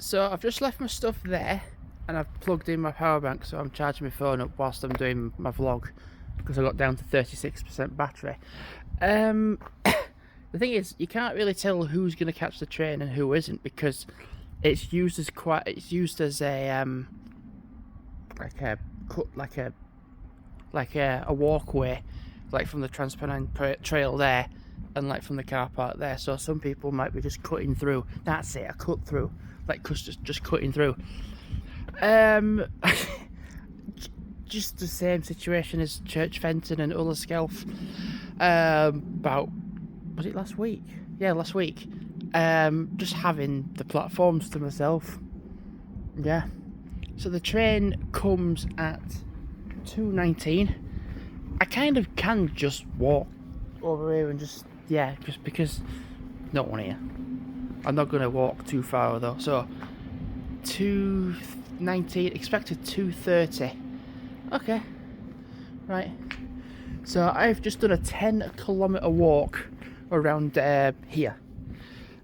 So I've just left my stuff there and I've plugged in my power bank, so I'm charging my phone up whilst I'm doing my vlog because I got down to 36% battery. The thing is, you can't really tell who's going to catch the train and who isn't, because it's used as a a walkway, like from the Penistone trail there, and like from the car park there. So some people might be just cutting through. That's it, a cut through, like just cutting through. Just the same situation as Church Fenton and Ullerskelf. About, was it last week? Yeah, last week. Just having the platforms to myself. Yeah. So the train comes at 2:19. I kind of can just walk over here and just because not one here. I'm not gonna walk too far though. So 2:19, expected 2:30. Okay, right. So I've just done a 10-kilometer walk around here.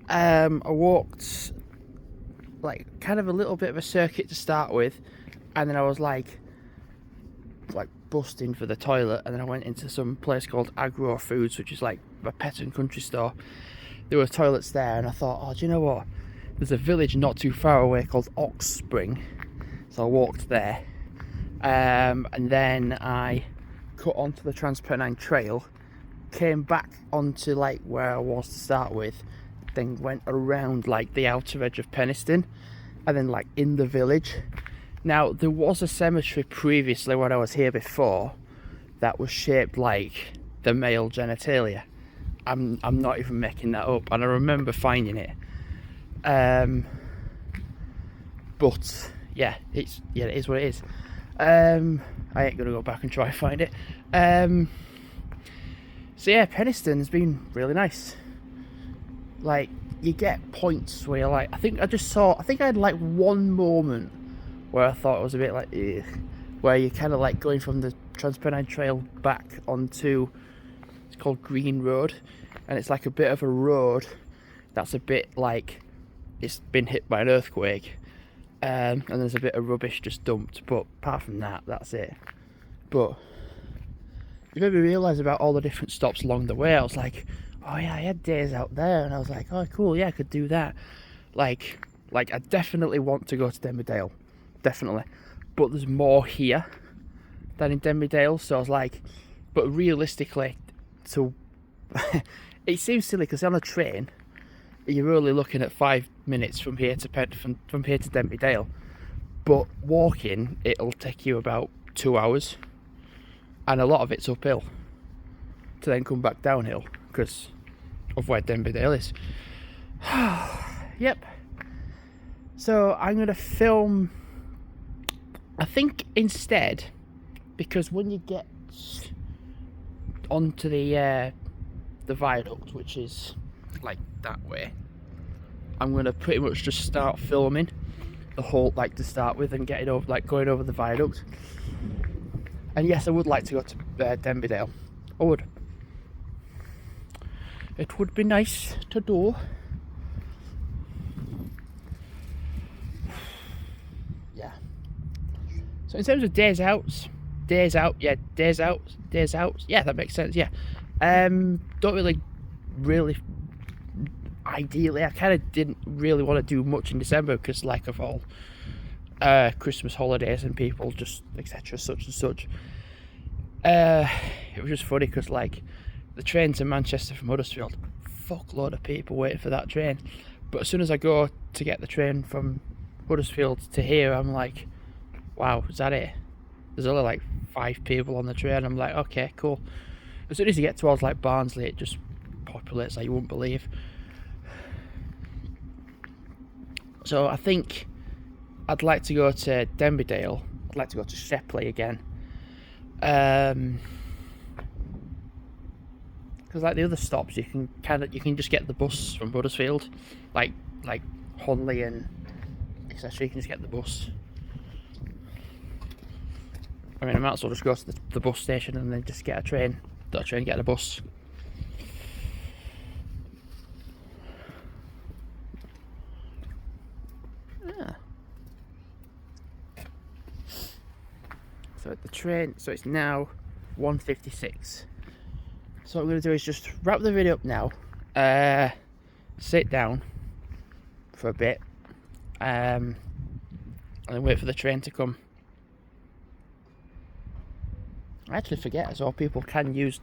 I walked like kind of a little bit of a circuit to start with, and then I was like busting for the toilet, and then I went into some place called Agro Foods, which is like a pet and country store. There were toilets there, and I thought, oh, do you know what? There's a village not too far away called Ox Spring, so I walked there, and then I cut onto the Penistone trail, came back onto like where I was to start with, then went around like the outer edge of Penistone, and then like in the village. Now there was a cemetery previously when I was here before that was shaped like the male genitalia. I'm not even making that up, and I remember finding it. But yeah, it is what it is. I ain't gonna go back and try and find it. So yeah, Penistone's been really nice. Like, you get points where you're like, I think I had like one moment where I thought it was a bit like, ugh, where you're kind of like going from the Penistone trail back onto, it's called Green Road, and it's like a bit of a road that's a bit like it's been hit by an earthquake, and there's a bit of rubbish just dumped, but apart from that, that's it. But it made me realise about all the different stops along the way. I was like, oh yeah, I had days out there, and I was like, oh cool, yeah, I could do that. Like I definitely want to go to Denbydale, definitely, but there's more here than in Denbydale. So I was like, but realistically, so it seems silly because on a train you're only looking at 5 minutes from here to Denbydale, but walking it'll take you about 2 hours, and a lot of it's uphill to then come back downhill because of where Denbydale is. Yep. So I'm going to film, I think, instead, because when you get onto the viaduct, which is like that way, I'm going to pretty much just start filming the whole, like, to start with, and getting over, like, going over the viaduct. And yes, I would like to go to Denbydale. I would. It would be nice to do. Yeah. So in terms of days out, yeah, that makes sense, yeah. Don't really, ideally, I kind of didn't really want to do much in December because, like, of all Christmas holidays and people just etc, such and such. It was just funny because, like, the train to Manchester from Huddersfield, fuckload of people waiting for that train. But as soon as I go to get the train from Huddersfield to here, I'm like, wow, is that it? There's only like 5 people on the train. I'm like, okay, cool. As soon as you get towards like Barnsley, it just populates like you wouldn't believe. So I think I'd like to go to Denbydale. I'd like to go to Shepley again. Because like the other stops, you can just get the bus from Huddersfield, like Honley and etc. You can just get the bus. I mean, I might as well just go to the bus station and then just get a train, get a bus. So the train, so it's now 1:56. So what I'm going to do is just wrap the video up now, sit down for a bit, and then wait for the train to come. I actually forget as well, people can use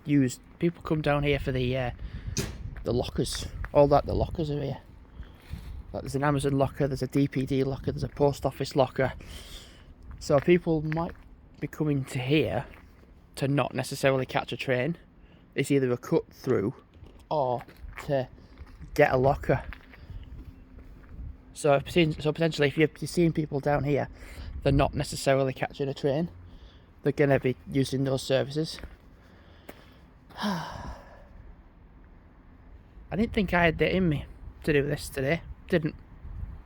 people come down here for the lockers. All that, the lockers are here. Like there's an Amazon locker, there's a DPD locker, there's a post office locker. So people might be coming to here to not necessarily catch a train. It's either a cut through or to get a locker. So potentially if you're seeing people down here, they're not necessarily catching a train. They're going to be using those services. I didn't think I had it in me to do this today. Didn't.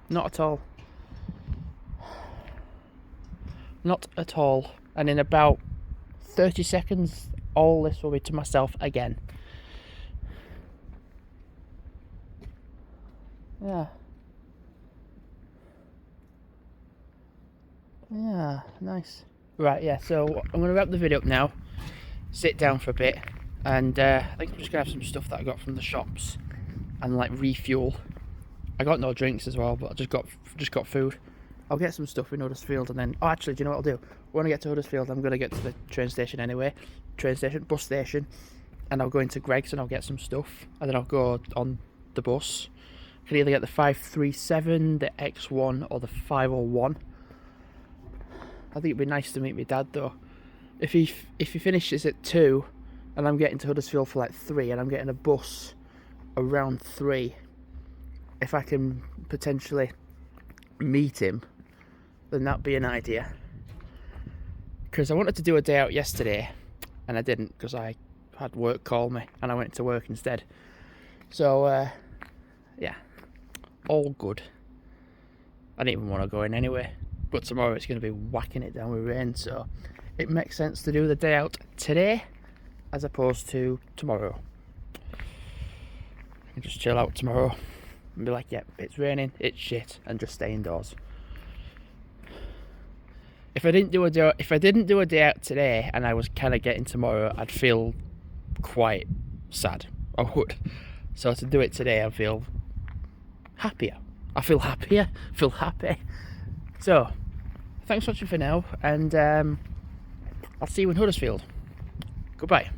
Not at all. Not at all. And in about 30 seconds, all this will be to myself again. Yeah. Yeah, nice. Right, yeah, so I'm going to wrap the video up now, sit down for a bit, and I think I'm just going to have some stuff that I got from the shops and like refuel. I got no drinks as well, but I just got food. I'll get some stuff in Huddersfield and then, oh actually, do you know what I'll do? When I get to Huddersfield, I'm going to get to the train station anyway, bus station, and I'll go into Greggs and I'll get some stuff, and then I'll go on the bus. I can either get the 537, the X1 or the 501. I think it'd be nice to meet my dad though. If he finishes at 2 and I'm getting to Huddersfield for like 3 and I'm getting a bus around 3, if I can potentially meet him, then that'd be an idea. Because I wanted to do a day out yesterday and I didn't because I had work call me and I went to work instead. So yeah, all good. I didn't even want to go in anyway. But tomorrow it's going to be whacking it down with rain, so it makes sense to do the day out today as opposed to tomorrow. I can just chill out tomorrow and be like, yep, it's raining, it's shit, and just stay indoors. If I didn't do a day out today and I was kind of getting tomorrow, I'd feel quite sad. I would. So to do it today, I feel happier. Feel happy. So, thanks for watching for now, and I'll see you in Huddersfield. Goodbye.